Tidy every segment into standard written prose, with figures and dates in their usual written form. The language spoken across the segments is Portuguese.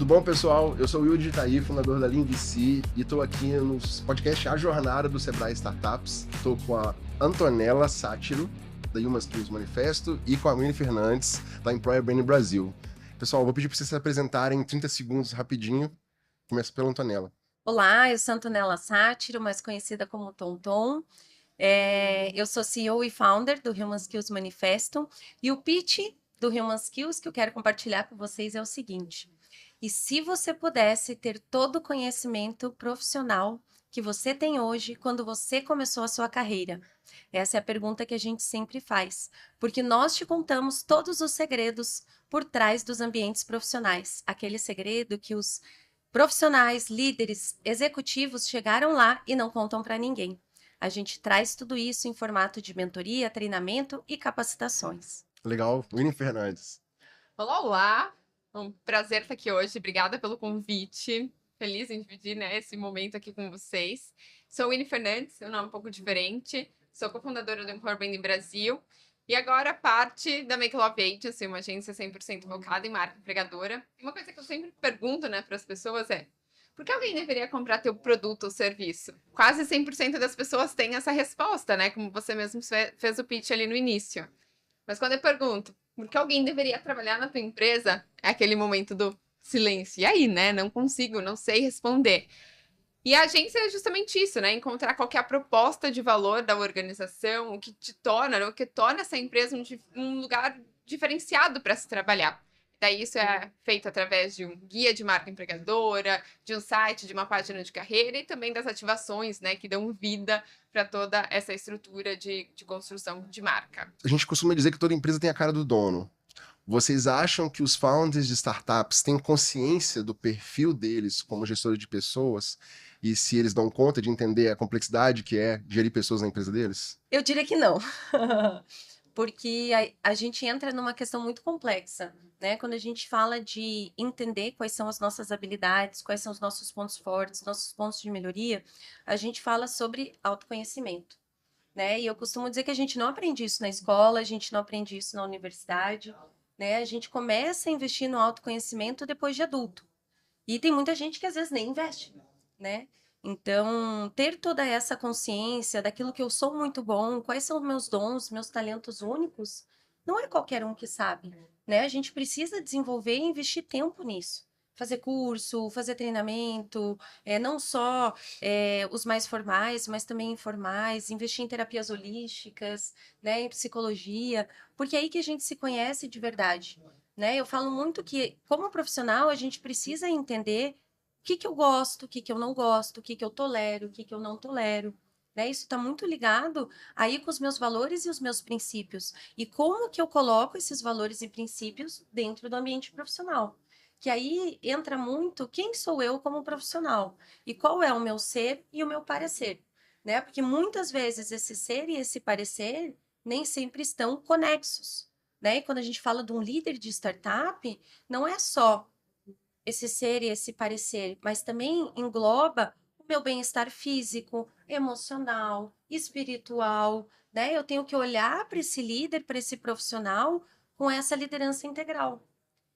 Tudo bom, pessoal? Eu sou o Will de Itaí, fundador da LeanVC, e estou aqui no podcast A Jornada do Sebrae Startups. Estou com a Antonella Sátiro, da Human Skills Manifesto, e com a Winnie Fernandes, da Employer Branding Brasil. Pessoal, vou pedir para vocês se apresentarem em 30 segundos, rapidinho. Começa pela Antonella. Olá, eu sou Antonella Sátiro, mais conhecida como Tonton. Eu sou CEO e founder do Human Skills Manifesto, e o pitch do Human Skills que eu quero compartilhar com vocês é o seguinte: e se você pudesse ter todo o conhecimento profissional que você tem hoje quando você começou a sua carreira? Essa é a pergunta que a gente sempre faz, porque nós te contamos todos os segredos por trás dos ambientes profissionais, aquele segredo que os profissionais, líderes, executivos chegaram lá e não contam para ninguém. A gente traz tudo isso em formato de mentoria, treinamento e capacitações. Legal. Winnie Fernandes. Olá, olá! Um prazer estar aqui hoje. Obrigada pelo convite. Feliz em dividir, esse momento aqui com vocês. Sou Winnie Fernandes, meu nome é um pouco diferente. Sou cofundadora do Employer Branding Brasil. E agora parte da Make Love Agency, uma agência 100% focada em marca empregadora. E uma coisa que eu sempre pergunto, para as pessoas é: por que alguém deveria comprar teu produto ou serviço? Quase 100% das pessoas têm essa resposta, Como você mesmo fez o pitch ali no início. Mas quando eu pergunto por que alguém deveria trabalhar na tua empresa, é aquele momento do silêncio. E aí, Não consigo, não sei responder. E a agência é justamente isso, Encontrar qual que é a proposta de valor da organização, o que te torna, o que torna essa empresa um lugar diferenciado para se trabalhar. Daí isso é feito através de um guia de marca empregadora, de um site, de uma página de carreira e também das ativações, que dão vida para toda essa estrutura de construção de marca. A gente costuma dizer que toda empresa tem a cara do dono. Vocês acham que os founders de startups têm consciência do perfil deles como gestor de pessoas e se eles dão conta de entender a complexidade que é gerir pessoas na empresa deles? Eu diria que não. Porque a gente entra numa questão muito complexa, Quando a gente fala de entender quais são as nossas habilidades, quais são os nossos pontos fortes, nossos pontos de melhoria, a gente fala sobre autoconhecimento, E eu costumo dizer que a gente não aprende isso na escola, a gente não aprende isso na universidade, A gente começa a investir no autoconhecimento depois de adulto. E tem muita gente que às vezes nem investe, Então, ter toda essa consciência daquilo que eu sou muito bom, quais são os meus dons, meus talentos únicos, não é qualquer um que sabe, A gente precisa desenvolver e investir tempo nisso. Fazer curso, fazer treinamento, não só os mais formais, mas também informais, investir em terapias holísticas, em psicologia, porque é aí que a gente se conhece de verdade, Eu falo muito que, como profissional, a gente precisa entender o que eu gosto, o que eu não gosto, o que eu tolero, o que eu não tolero. Isso está muito ligado aí com os meus valores e os meus princípios. E como que eu coloco esses valores e princípios dentro do ambiente profissional. Que aí entra muito quem sou eu como profissional e qual é o meu ser e o meu parecer. Porque muitas vezes esse ser e esse parecer nem sempre estão conexos. E quando a gente fala de um líder de startup, não é só esse ser e esse parecer, mas também engloba o meu bem-estar físico, emocional, espiritual, Eu tenho que olhar para esse líder, para esse profissional, com essa liderança integral.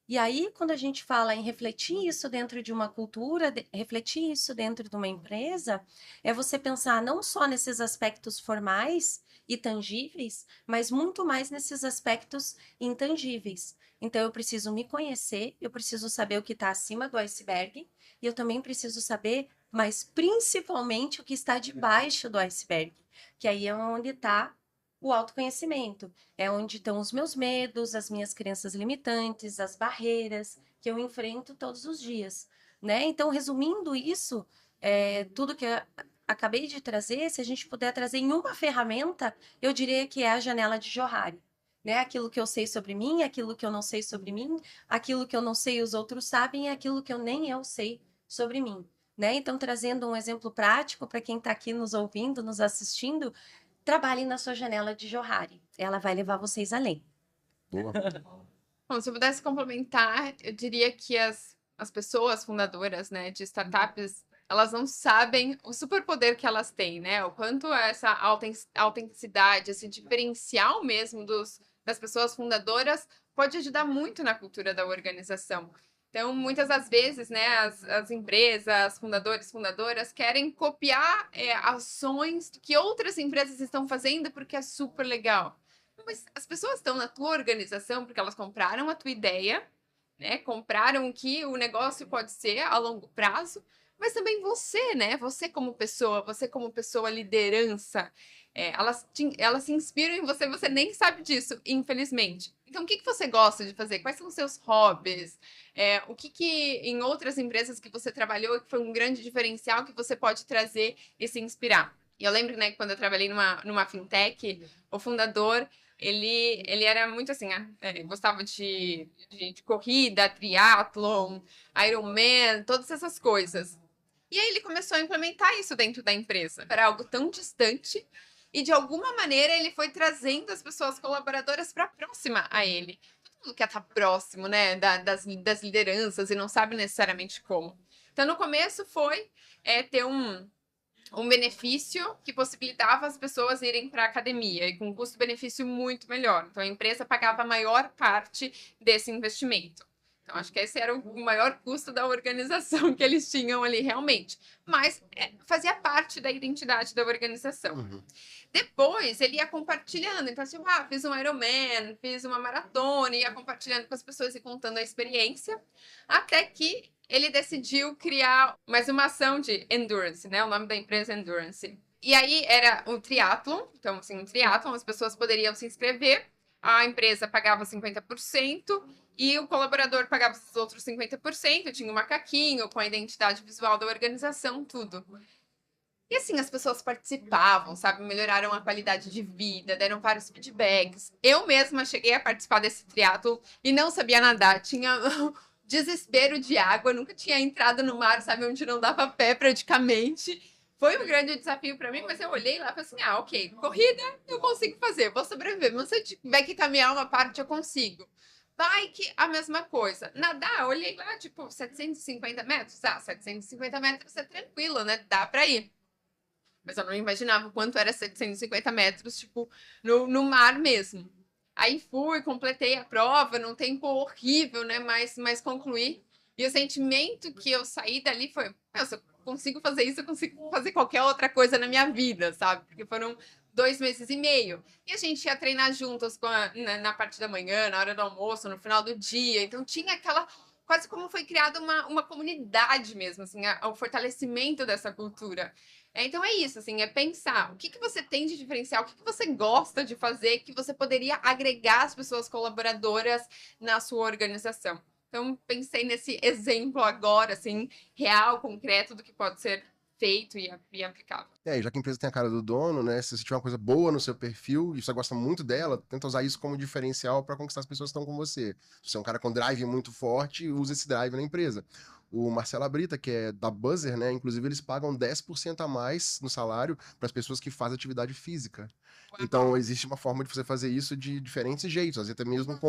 E aí, quando a gente fala em refletir isso dentro de uma cultura, refletir isso dentro de uma empresa, é você pensar não só nesses aspectos formais e tangíveis, mas muito mais nesses aspectos intangíveis. Então, eu preciso me conhecer, eu preciso saber o que está acima do iceberg, e eu também preciso saber, mas principalmente, o que está debaixo do iceberg, que aí é onde está o autoconhecimento. É onde estão os meus medos, as minhas crenças limitantes, as barreiras que eu enfrento todos os dias, Então, resumindo isso, tudo que eu acabei de trazer, se a gente puder trazer em uma ferramenta, eu diria que é a janela de Johari. Aquilo que eu sei sobre mim, aquilo que eu não sei sobre mim, aquilo que eu não sei os outros sabem e aquilo que eu nem eu sei sobre mim. Então, trazendo um exemplo prático para quem está aqui nos ouvindo, nos assistindo, trabalhem na sua janela de Johari. Ela vai levar vocês além. Boa. Bom, se eu pudesse complementar, eu diria que as pessoas fundadoras, de startups, elas não sabem o superpoder que elas têm, O quanto essa autenticidade, esse diferencial mesmo das pessoas fundadoras pode ajudar muito na cultura da organização. Então, muitas das vezes, né, as empresas, fundadores, fundadoras querem copiar ações que outras empresas estão fazendo porque é super legal. Mas as pessoas estão na tua organização porque elas compraram a tua ideia, né? Compraram que o negócio pode ser a longo prazo, mas também você, né? Você como pessoa liderança, elas se inspiram em você, você nem sabe disso, infelizmente. Então, o que você gosta de fazer? Quais são os seus hobbies? O que em outras empresas que você trabalhou que foi um grande diferencial que você pode trazer e se inspirar? E eu lembro, né, que quando eu trabalhei numa fintech, o fundador, ele era muito assim, gostava de corrida, triatlon, Ironman, todas essas coisas. E aí ele começou a implementar isso dentro da empresa. Era algo tão distante e de alguma maneira ele foi trazendo as pessoas colaboradoras para próxima a ele. Todo mundo quer estar próximo, né, das lideranças e não sabe necessariamente como. Então no começo foi ter um benefício que possibilitava as pessoas irem para a academia e com um custo-benefício muito melhor. Então a empresa pagava a maior parte desse investimento. Então, acho que esse era o maior custo da organização que eles tinham ali realmente. Mas fazia parte da identidade da organização. Uhum. Depois, ele ia compartilhando. Então, tipo, fiz um Ironman, fiz uma maratona, ia compartilhando com as pessoas e contando a experiência. Até que ele decidiu criar mais uma ação de endurance, né? O nome da empresa é Endurance. E aí era um triatlon. Então, assim, um triatlon, as pessoas poderiam se inscrever. A empresa pagava 50%. E o colaborador pagava os outros 50%, tinha um macaquinho com a identidade visual da organização, tudo. E assim, as pessoas participavam, sabe? Melhoraram a qualidade de vida, deram vários feedbacks. Eu mesma cheguei a participar desse triatlo e não sabia nadar. Tinha desespero de água, nunca tinha entrado no mar, sabe? Onde não dava pé praticamente. Foi um grande desafio para mim, mas eu olhei lá e falei assim, ok, corrida eu consigo fazer, vou sobreviver. Mas se eu tiver que caminhar uma parte, eu consigo. Bike, a mesma coisa. Nadar, olhei lá, tipo, 750 metros. 750 metros é tranquilo, né? Dá pra ir. Mas eu não imaginava o quanto era 750 metros, tipo, no mar mesmo. Aí fui, completei a prova num tempo horrível, né? Mas concluí. E o sentimento que eu saí dali foi: se eu consigo fazer isso, eu consigo fazer qualquer outra coisa na minha vida, sabe? Porque foram 2 meses e meio. E a gente ia treinar juntas na parte da manhã, na hora do almoço, no final do dia. Então tinha aquela. Quase como foi criada uma comunidade mesmo, assim, o fortalecimento dessa cultura. Então é isso, assim, é pensar o que você tem de diferencial, o que você gosta de fazer, que você poderia agregar as pessoas colaboradoras na sua organização. Então, pensei nesse exemplo agora, assim, real, concreto, do que pode ser feito e aplicável. E já que a empresa tem a cara do dono, né? Se você tiver uma coisa boa no seu perfil e você gosta muito dela, tenta usar isso como diferencial para conquistar as pessoas que estão com você. Se você é um cara com drive muito forte, usa esse drive na empresa. O Marcelo Abrita, que é da Buzzer, né? Inclusive, eles pagam 10% a mais no salário para as pessoas que fazem atividade física. Então, existe uma forma de você fazer isso de diferentes jeitos, às vezes até mesmo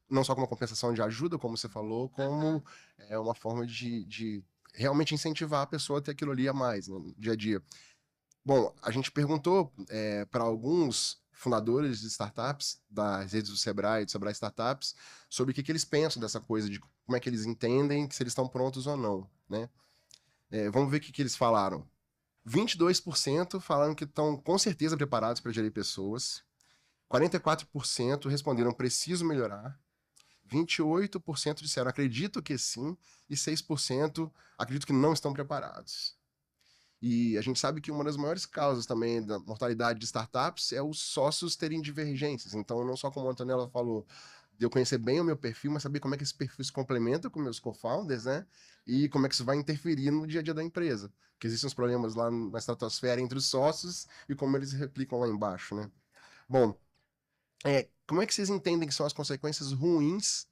não só com uma compensação de ajuda, como você falou, como uma forma de realmente incentivar a pessoa a ter aquilo ali a mais, né, no dia a dia. Bom, a gente perguntou para alguns fundadores de startups, das redes do Sebrae, do Sebrae Startups, sobre o que eles pensam dessa coisa, de como é que eles entendem, se eles estão prontos ou não, né? Vamos ver o que eles falaram. 22% falaram que estão com certeza preparados para gerir pessoas. 44% responderam preciso melhorar. 28% disseram acredito que sim. E 6% acredito que não estão preparados. E a gente sabe que uma das maiores causas também da mortalidade de startups é os sócios terem divergências. Então, não só como a Antonella falou, de eu conhecer bem o meu perfil, mas saber como é que esse perfil se complementa com meus co-founders, né? E como é que isso vai interferir no dia a dia da empresa. Porque existem os problemas lá na estratosfera entre os sócios e como eles replicam lá embaixo, né? Bom, como é que vocês entendem que são as consequências ruins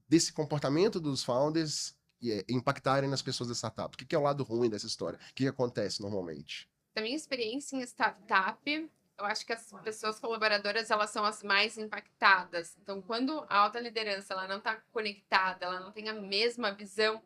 desse comportamento dos founders impactarem nas pessoas da startup? O que é o lado ruim dessa história? O que acontece normalmente? Da minha experiência em startup, eu acho que as pessoas colaboradoras, elas são as mais impactadas. Então, quando a alta liderança ela não está conectada, ela não tem a mesma visão,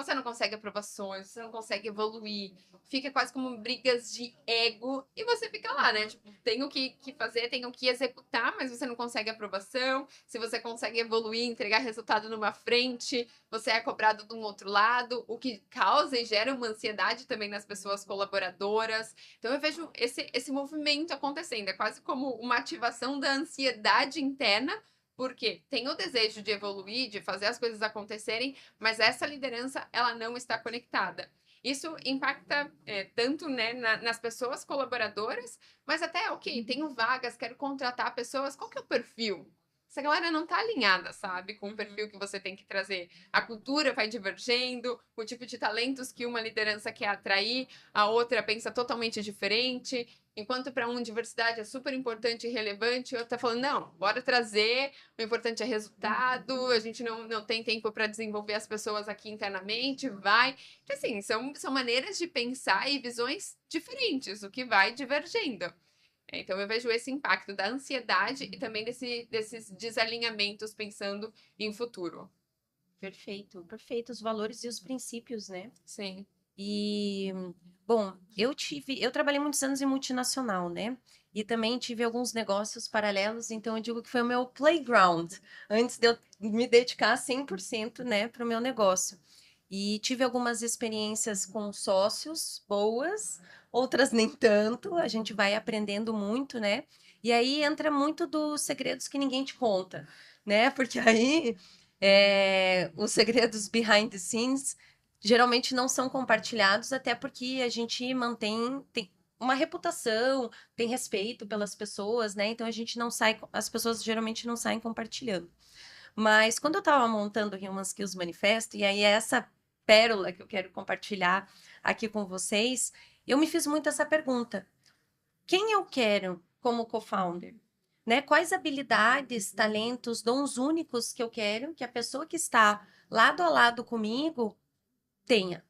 você não consegue aprovações, você não consegue evoluir, fica quase como brigas de ego, e você fica lá, né? Tipo, tenho que fazer, tenho que executar, mas você não consegue aprovação. Se você consegue evoluir, entregar resultado numa frente, você é cobrado de um outro lado, o que causa e gera uma ansiedade também nas pessoas colaboradoras. Então eu vejo esse movimento acontecendo, é quase como uma ativação da ansiedade interna, porque tem o desejo de evoluir, de fazer as coisas acontecerem, mas essa liderança, ela não está conectada. Isso impacta tanto, né, nas pessoas colaboradoras, mas até, ok, tenho vagas, quero contratar pessoas, qual que é o perfil? Essa galera não tá alinhada, sabe, com o perfil que você tem que trazer. A cultura vai divergendo, o tipo de talentos que uma liderança quer atrair, a outra pensa totalmente diferente. Enquanto para um diversidade é super importante e relevante, o outro tá falando, não, bora trazer, o importante é resultado, a gente não tem tempo para desenvolver as pessoas aqui internamente, vai. Então, assim, são maneiras de pensar e visões diferentes, o que vai divergendo. Então, eu vejo esse impacto da ansiedade e também desses desalinhamentos pensando em futuro. Perfeito, perfeito. Os valores e os princípios, né? Sim. E, bom, eu trabalhei muitos anos em multinacional, né? E também tive alguns negócios paralelos, então eu digo que foi o meu playground, antes de eu me dedicar 100%, né, para o meu negócio. E tive algumas experiências com sócios boas, outras nem tanto, a gente vai aprendendo muito, né? E aí entra muito dos segredos que ninguém te conta, né? Porque aí os segredos behind the scenes geralmente não são compartilhados, até porque a gente tem uma reputação, tem respeito pelas pessoas, né? Então a gente não sai, as pessoas geralmente não saem compartilhando. Mas quando eu estava montando o Human Skills Manifesto, e aí é essa pérola que eu quero compartilhar aqui com vocês, eu me fiz muito essa pergunta: quem eu quero como co-founder? Né? Quais habilidades, talentos, dons únicos que eu quero que a pessoa que está lado a lado comigo tenha?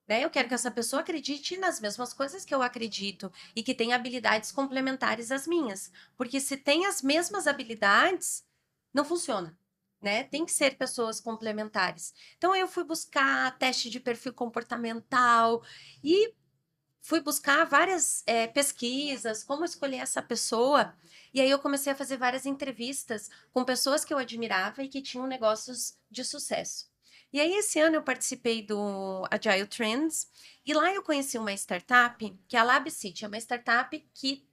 Né? Eu quero que essa pessoa acredite nas mesmas coisas que eu acredito e que tenha habilidades complementares às minhas. Porque se tem as mesmas habilidades, não funciona. Né? Tem que ser pessoas complementares. Então, eu fui buscar teste de perfil comportamental e fui buscar várias pesquisas, como escolher essa pessoa. E aí eu comecei a fazer várias entrevistas com pessoas que eu admirava e que tinham negócios de sucesso. E aí, esse ano eu participei do Agile Trends e lá eu conheci uma startup, que é a LabCity, é uma startup que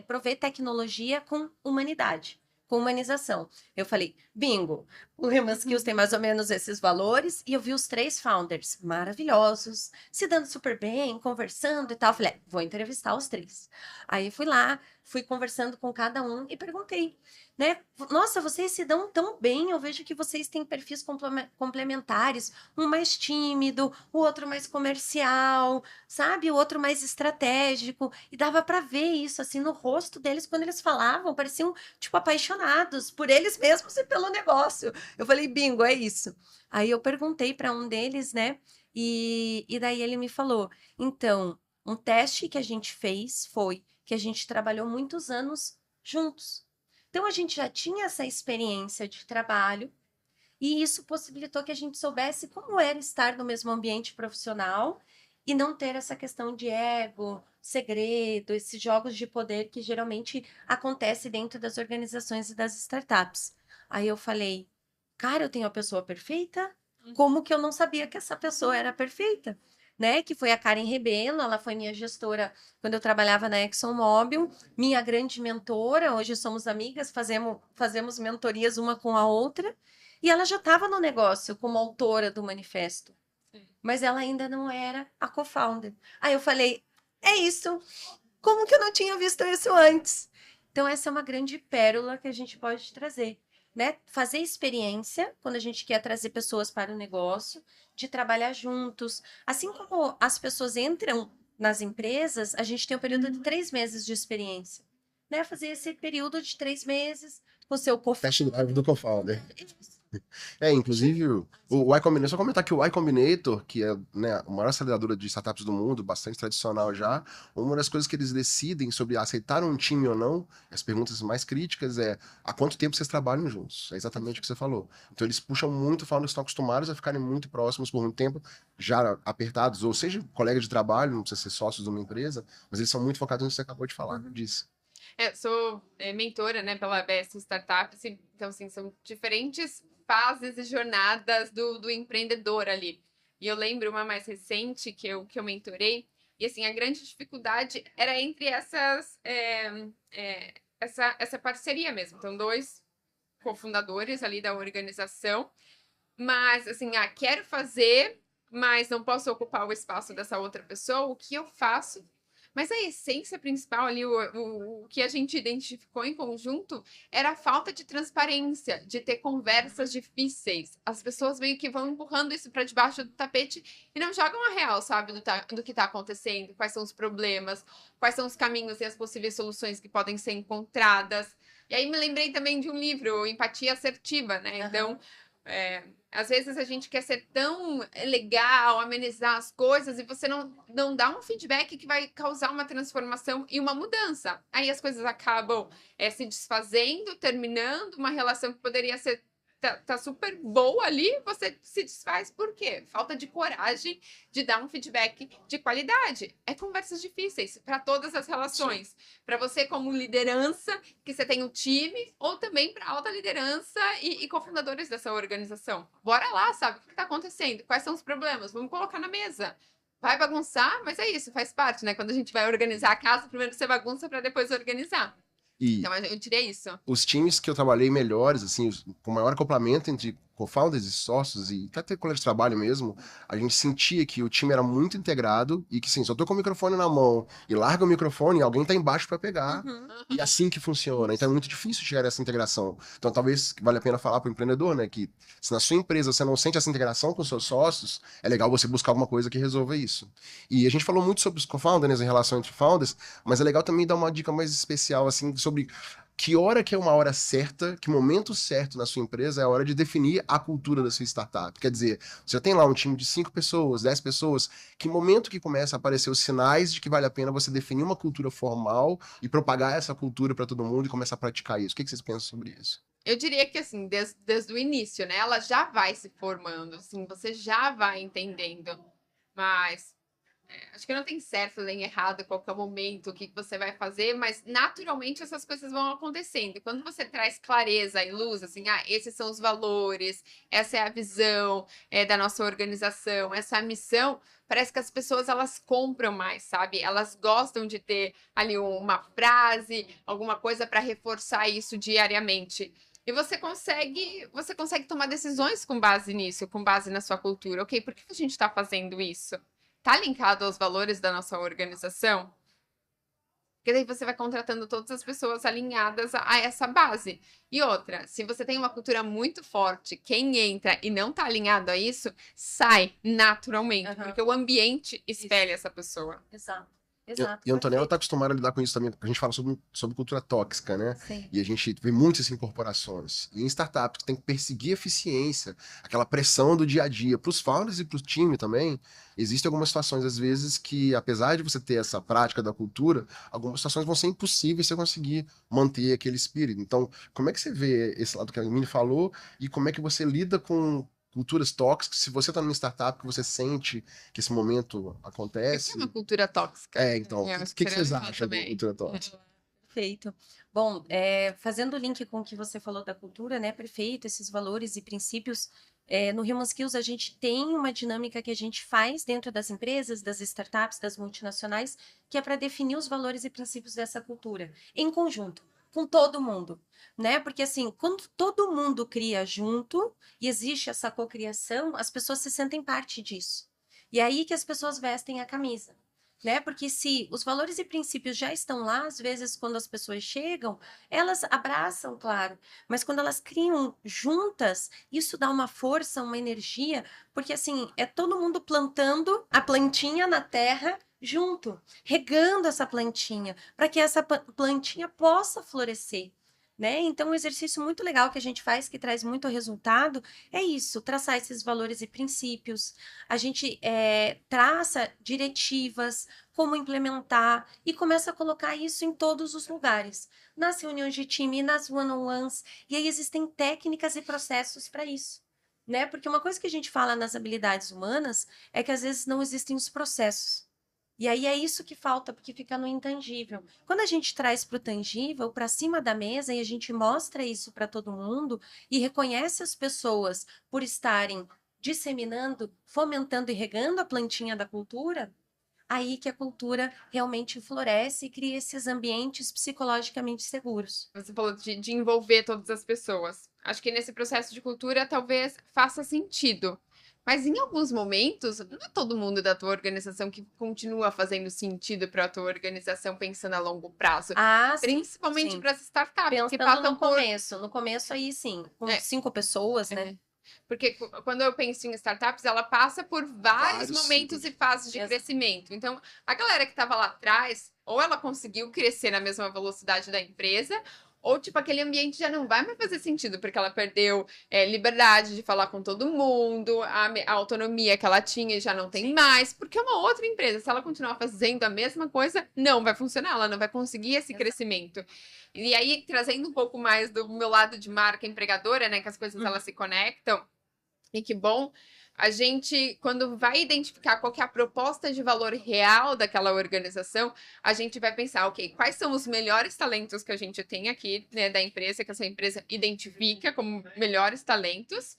provê tecnologia com humanidade, com humanização. Eu falei, bingo, o Human Skills tem mais ou menos esses valores e eu vi os 3 founders maravilhosos, se dando super bem, conversando e tal. Eu falei, vou entrevistar os 3. Aí fui lá, fui conversando com cada um e perguntei, né? Nossa, vocês se dão tão bem, eu vejo que vocês têm perfis complementares, um mais tímido, o outro mais comercial, sabe? O outro mais estratégico. E dava para ver isso, assim, no rosto deles, quando eles falavam, pareciam, tipo, apaixonados por eles mesmos e pelo negócio. Eu falei, bingo, é isso. Aí eu perguntei para um deles, né? E daí ele me falou, então, um teste que a gente fez foi que a gente trabalhou muitos anos juntos. Então, a gente já tinha essa experiência de trabalho e isso possibilitou que a gente soubesse como era estar no mesmo ambiente profissional e não ter essa questão de ego, segredo, esses jogos de poder que geralmente acontece dentro das organizações e das startups. Aí eu falei, cara, eu tenho a pessoa perfeita? Como que eu não sabia que essa pessoa era perfeita? Né? Que foi a Karen Rebelo, ela foi minha gestora quando eu trabalhava na ExxonMobil, minha grande mentora, hoje somos amigas, fazemos mentorias uma com a outra, e ela já estava no negócio como autora do manifesto, mas ela ainda não era a co-founder. Aí eu falei, é isso, como que eu não tinha visto isso antes? Então essa é uma grande pérola que a gente pode trazer. Né? Fazer experiência quando a gente quer trazer pessoas para o negócio, de trabalhar juntos. Assim como as pessoas entram nas empresas, a gente tem um período de 3 meses de experiência. Né? Fazer esse período de 3 meses com o seu Test drive do co-founder. Inclusive, o Y Combinator, só comentar que o Y Combinator, que é, né, a maior aceleradora de startups do mundo, bastante tradicional já, uma das coisas que eles decidem sobre aceitar um time ou não, as perguntas mais críticas é há quanto tempo vocês trabalham juntos? É exatamente o que você falou. Então eles puxam muito, falam que estão acostumados a ficarem muito próximos por muito tempo, já apertados, ou seja, colega de trabalho, não precisa ser sócios de uma empresa, mas eles são muito focados no que você acabou de falar, disso. Sou mentora, né, pela ABS Startups, então, assim, são diferentes fases e jornadas do empreendedor ali. E eu lembro uma mais recente que eu mentorei, e, assim, a grande dificuldade era entre essa parceria mesmo. Então, 2 cofundadores ali da organização, mas, assim, quero fazer, mas não posso ocupar o espaço dessa outra pessoa, o que eu faço? Mas a essência principal ali, o que a gente identificou em conjunto, era a falta de transparência, de ter conversas difíceis. As pessoas meio que vão empurrando isso para debaixo do tapete e não jogam a real, sabe, do que está acontecendo, quais são os problemas, quais são os caminhos e as possíveis soluções que podem ser encontradas. E aí me lembrei também de um livro, Empatia Assertiva, né? Então, às vezes a gente quer ser tão legal, amenizar as coisas, e você não dá um feedback que vai causar uma transformação e uma mudança. Aí as coisas acabam se desfazendo, terminando, uma relação que poderia ser tá super boa ali, você se desfaz. Por quê? Falta de coragem de dar um feedback de qualidade. É conversas difíceis para todas as relações. Para você como liderança, que você tem um time, ou também para alta liderança e cofundadores dessa organização. Bora lá, sabe? O que está acontecendo? Quais são os problemas? Vamos colocar na mesa. Vai bagunçar, mas é isso, faz parte, né? Quando a gente vai organizar a casa, primeiro você bagunça para depois organizar. Então, eu tirei isso. Os times que eu trabalhei melhores, assim, com maior acoplamento entre co-founders e sócios, e até colegas de trabalho mesmo, a gente sentia que o time era muito integrado e que, sim, se eu tô com o microfone na mão e larga o microfone, alguém tá embaixo para pegar. E é assim que funciona. Então é muito difícil chegar a essa integração. Então talvez vale a pena falar para o empreendedor, né, que se na sua empresa você não sente essa integração com os seus sócios, é legal você buscar alguma coisa que resolva isso. E a gente falou muito sobre os co-founders, né, em relação entre founders, mas é legal também dar uma dica mais especial, assim, sobre que hora que é uma hora certa, que momento certo na sua empresa é a hora de definir a cultura da sua startup. Quer dizer, você já tem lá um time de 5 pessoas, 10 pessoas, que momento que começa a aparecer os sinais de que vale a pena você definir uma cultura formal e propagar essa cultura para todo mundo e começar a praticar isso? O que vocês pensam sobre isso? Eu diria que, assim, desde o início, né? Ela já vai se formando, assim, você já vai entendendo. Mas acho que não tem certo nem errado qual que é o momento, o que você vai fazer, mas naturalmente essas coisas vão acontecendo. E quando você traz clareza e luz, assim, esses são os valores, essa é a visão da nossa organização, essa é a missão, parece que as pessoas, elas compram mais, sabe? Elas gostam de ter ali uma frase, alguma coisa para reforçar isso diariamente. E você consegue tomar decisões com base nisso, com base na sua cultura. Ok, por que a gente está fazendo isso? Tá linkado aos valores da nossa organização? Porque daí você vai contratando todas as pessoas alinhadas a essa base. E outra, se você tem uma cultura muito forte, quem entra e não tá alinhado a isso, sai naturalmente, porque o ambiente espelha essa pessoa. Exato. E a Antonella está acostumada a lidar com isso também, porque a gente fala sobre cultura tóxica, né? Sim. E a gente vê muitas incorporações. E em startups que tem que perseguir eficiência, aquela pressão do dia a dia. Para os founders e para o time também, existem algumas situações, às vezes, que apesar de você ter essa prática da cultura, algumas situações vão ser impossíveis você conseguir manter aquele espírito. Então, como é que você vê esse lado que a Mini falou e como é que você lida com culturas tóxicas, se você está numa startup que você sente que esse momento acontece... É uma cultura tóxica. Então, o que vocês acham da cultura tóxica? Perfeito. Bom, fazendo o link com o que você falou da cultura, né, perfeito, esses valores e princípios, no Human Skills a gente tem uma dinâmica que a gente faz dentro das empresas, das startups, das multinacionais, que é para definir os valores e princípios dessa cultura, em conjunto, com todo mundo, né? Porque assim, quando todo mundo cria junto e existe essa cocriação, as pessoas se sentem parte disso. E é aí que as pessoas vestem a camisa, né? Porque se os valores e princípios já estão lá, às vezes quando as pessoas chegam, elas abraçam, claro, mas quando elas criam juntas, isso dá uma força, uma energia, porque assim, é todo mundo plantando a plantinha na terra junto, regando essa plantinha, para que essa plantinha possa florescer, né? Então, um exercício muito legal que a gente faz, que traz muito resultado, é isso, traçar esses valores e princípios. A gente traça diretivas, como implementar, e começa a colocar isso em todos os lugares. Nas reuniões de time, nas one-on-ones, e aí existem técnicas e processos para isso. Né? Porque uma coisa que a gente fala nas habilidades humanas é que às vezes não existem os processos. E aí é isso que falta, porque fica no intangível. Quando a gente traz para o tangível, para cima da mesa, e a gente mostra isso para todo mundo e reconhece as pessoas por estarem disseminando, fomentando e regando a plantinha da cultura, aí que a cultura realmente floresce e cria esses ambientes psicologicamente seguros. Você falou de envolver todas as pessoas. Acho que nesse processo de cultura talvez faça sentido. Mas em alguns momentos, não é todo mundo da tua organização que continua fazendo sentido para a tua organização pensando a longo prazo. Ah, sim, Principalmente sim. para as startups que Pensando passam no começo. No começo aí, sim. Com 5 pessoas, né? Porque quando eu penso em startups, ela passa por vários momentos ciclos. e fases de crescimento. Então, a galera que estava lá atrás, ou ela conseguiu crescer na mesma velocidade da empresa, ou, tipo, aquele ambiente já não vai mais fazer sentido, porque ela perdeu liberdade de falar com todo mundo, a autonomia que ela tinha já não tem mais, porque é uma outra empresa. Se ela continuar fazendo a mesma coisa, não vai funcionar, ela não vai conseguir esse crescimento. E aí, trazendo um pouco mais do meu lado de marca empregadora, né, que as coisas elas se conectam, e que bom, a gente, quando vai identificar qual que é a proposta de valor real daquela organização, a gente vai pensar, ok, quais são os melhores talentos que a gente tem aqui, né, da empresa, que essa empresa identifica como melhores talentos.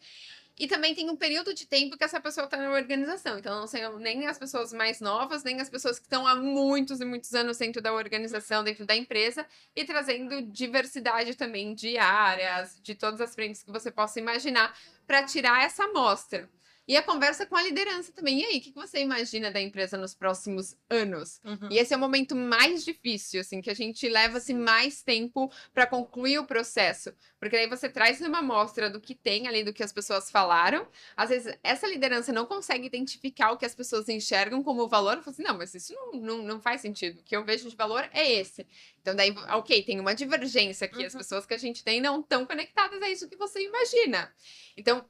E também tem um período de tempo que essa pessoa está na organização. Então, não são nem as pessoas mais novas, nem as pessoas que estão há muitos e muitos anos dentro da organização, dentro da empresa, e trazendo diversidade também de áreas, de todas as frentes que você possa imaginar, para tirar essa amostra. E a conversa com a liderança também. E aí, o que você imagina da empresa nos próximos anos? E esse é o momento mais difícil, assim, que a gente leva assim, mais tempo para concluir o processo. Porque aí você traz uma amostra do que tem ali, do que as pessoas falaram. Às vezes, essa liderança não consegue identificar o que as pessoas enxergam como valor. Fala assim, não, mas isso não faz sentido. O que eu vejo de valor é esse. Então, daí, ok, tem uma divergência aqui. As pessoas que a gente tem não estão conectadas a isso que você imagina. Então,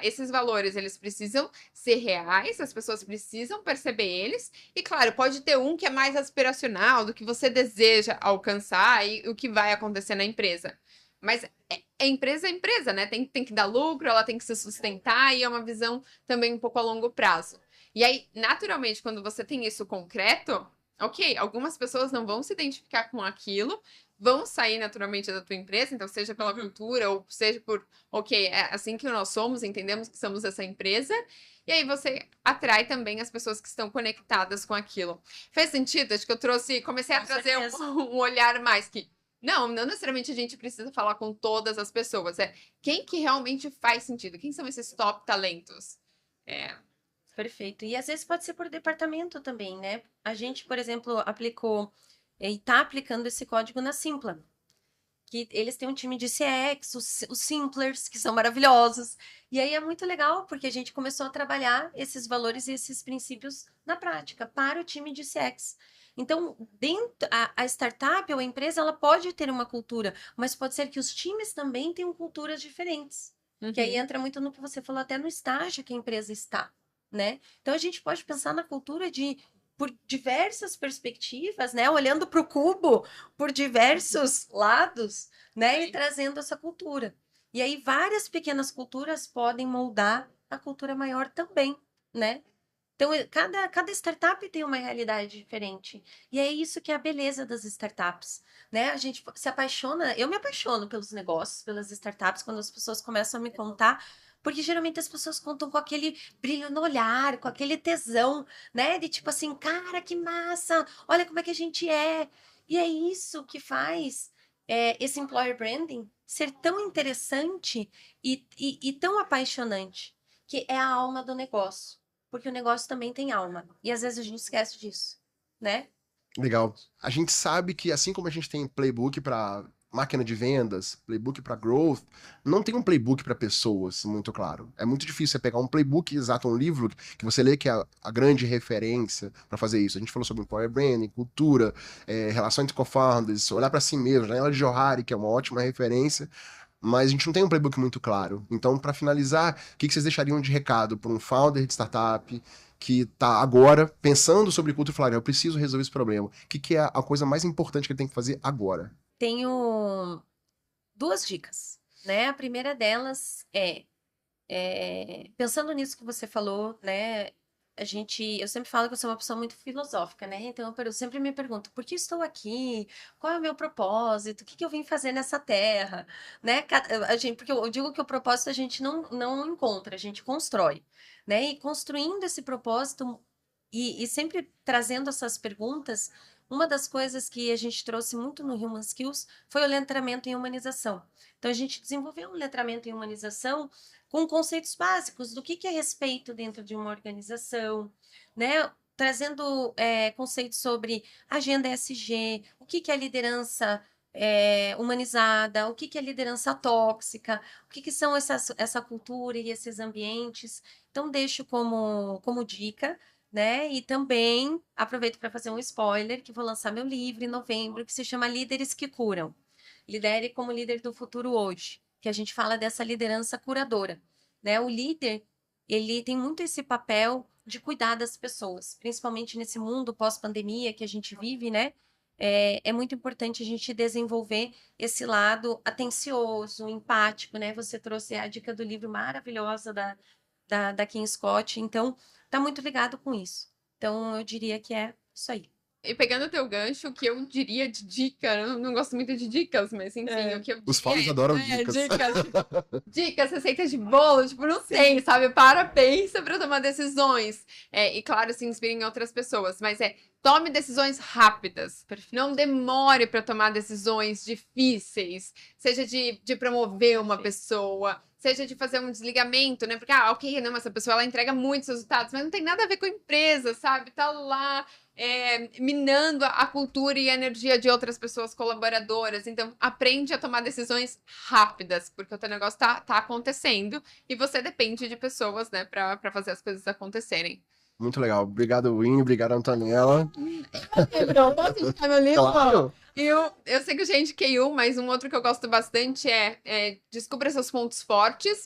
esses valores, eles precisam ser reais, as pessoas precisam perceber eles. E, claro, pode ter um que é mais aspiracional, do que você deseja alcançar e o que vai acontecer na empresa. Mas empresa é empresa, né? Tem que dar lucro, ela tem que se sustentar e é uma visão também um pouco a longo prazo. E aí, naturalmente, quando você tem isso concreto, ok, algumas pessoas não vão se identificar com aquilo, vão sair naturalmente da tua empresa, então seja pela cultura ou seja por, ok, é assim que nós somos, entendemos que somos essa empresa, e aí você atrai também as pessoas que estão conectadas com aquilo. Fez sentido? Acho que comecei a trazer um olhar mais que não necessariamente a gente precisa falar com todas as pessoas, é quem que realmente faz sentido, quem são esses top talentos. Perfeito. E às vezes pode ser por departamento também, né? A gente, por exemplo, aplicou e está aplicando esse código na Simpla. Que eles têm um time de CX, os Simplers, que são maravilhosos. E aí é muito legal, porque a gente começou a trabalhar esses valores e esses princípios na prática para o time de CX. Então, a startup ou a empresa, ela pode ter uma cultura, mas pode ser que os times também tenham culturas diferentes. Que aí entra muito no que você falou, até no estágio que a empresa está, né? Então, a gente pode pensar na cultura por diversas perspectivas, né? Olhando para o cubo por diversos lados, né? E trazendo essa cultura. E aí várias pequenas culturas podem moldar a cultura maior também, né? Então, cada startup tem uma realidade diferente. E é isso que é a beleza das startups, né? A gente se apaixona, eu me apaixono pelos negócios, pelas startups, quando as pessoas começam a me contar, porque geralmente as pessoas contam com aquele brilho no olhar, com aquele tesão, né? De tipo assim, cara, que massa! Olha como é que a gente é! E é isso que faz esse employer branding ser tão interessante e tão apaixonante, que é a alma do negócio. Porque o negócio também tem alma. E às vezes a gente esquece disso, né? Legal. A gente sabe que assim como a gente tem playbook para máquina de vendas, playbook para growth, não tem um playbook para pessoas muito claro. É muito difícil você pegar um playbook exato, um livro que você lê que é a grande referência para fazer isso. A gente falou sobre Employer Branding, cultura, relação entre co-founders, olhar para si mesmo, Janela de Johari, que é uma ótima referência, mas a gente não tem um playbook muito claro. Então, para finalizar, o que vocês deixariam de recado para um founder de startup que está agora pensando sobre cultura e falar, eu preciso resolver esse problema? O que é a coisa mais importante que ele tem que fazer agora? Tenho 2 dicas, né? A primeira delas pensando nisso que você falou, né? Eu sempre falo que eu sou uma pessoa muito filosófica, né? Então eu sempre me pergunto, por que estou aqui? Qual é o meu propósito? O que eu vim fazer nessa terra? Né? Porque eu digo que o propósito a gente não encontra, a gente constrói, né? E construindo esse propósito e sempre trazendo essas perguntas, uma das coisas que a gente trouxe muito no Human Skills foi o letramento em humanização. Então, a gente desenvolveu um letramento em humanização com conceitos básicos do que é respeito dentro de uma organização, né? Trazendo conceitos sobre agenda ESG, o que é liderança humanizada, o que é liderança tóxica, o que são essa cultura e esses ambientes. Então, deixo como dica, né? E também aproveito para fazer um spoiler, que vou lançar meu livro em novembro, que se chama Líderes que Curam. Lidere como líder do futuro hoje, que a gente fala dessa liderança curadora, né? O líder, ele tem muito esse papel de cuidar das pessoas, principalmente nesse mundo pós-pandemia que a gente vive, né? É muito importante a gente desenvolver esse lado atencioso, empático, né? Você trouxe a dica do livro maravilhosa da Kim Scott, então tá muito ligado com isso. Então eu diria que é isso aí. E pegando o teu gancho, o que eu diria de dica, eu não gosto muito de dicas, mas enfim, o que eu diria... Os founders adoram dicas. Dicas, receitas de bolo, tipo, não sei, sabe? Pensa pra tomar decisões. E claro, se inspire em outras pessoas, mas tome decisões rápidas. Perfeito. Não demore para tomar decisões difíceis, seja de promover uma pessoa, seja de fazer um desligamento, né? Porque, ok, não, essa pessoa ela entrega muitos resultados, mas não tem nada a ver com a empresa, sabe? Tá lá minando a cultura e a energia de outras pessoas colaboradoras. Então, aprende a tomar decisões rápidas, porque o teu negócio tá acontecendo e você depende de pessoas, né, pra fazer as coisas acontecerem. Muito legal. Obrigado, Winnie. Obrigado, Antonella. Posso indicar meu livro? Claro. Eu sei que o gente KU, mas um outro que eu gosto bastante é Descubra Seus Pontos Fortes.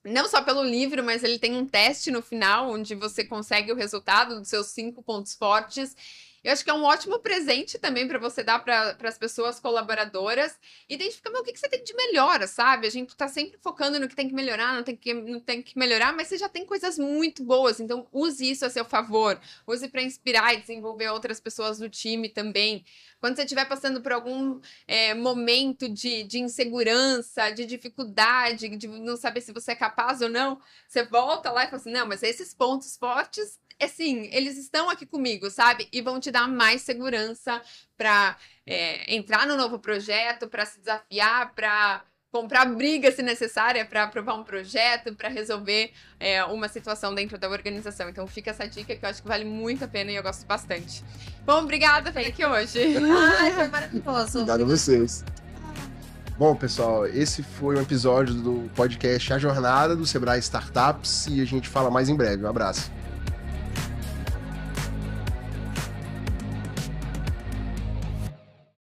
Não só pelo livro, mas ele tem um teste no final, onde você consegue o resultado dos seus 5 pontos fortes. Eu acho que é um ótimo presente também para você dar para as pessoas colaboradoras. Identificar o que você tem de melhor, sabe? A gente tá sempre focando no que tem que melhorar, não tem que melhorar, mas você já tem coisas muito boas. Então, use isso a seu favor. Use para inspirar e desenvolver outras pessoas do time também. Quando você estiver passando por algum momento de insegurança, de dificuldade, de não saber se você é capaz ou não, você volta lá e fala assim, não, mas esses pontos fortes, assim, eles estão aqui comigo, sabe? E vão te dar mais segurança para entrar no novo projeto, para se desafiar, para comprar briga se necessária, para aprovar um projeto, para resolver uma situação dentro da organização. Então fica essa dica que eu acho que vale muito a pena e eu gosto bastante. Bom, obrigada por estar aqui hoje. Foi maravilhoso. Obrigado a vocês. Bom, pessoal, esse foi um episódio do podcast A Jornada do Sebrae Startups e a gente fala mais em breve. Um abraço.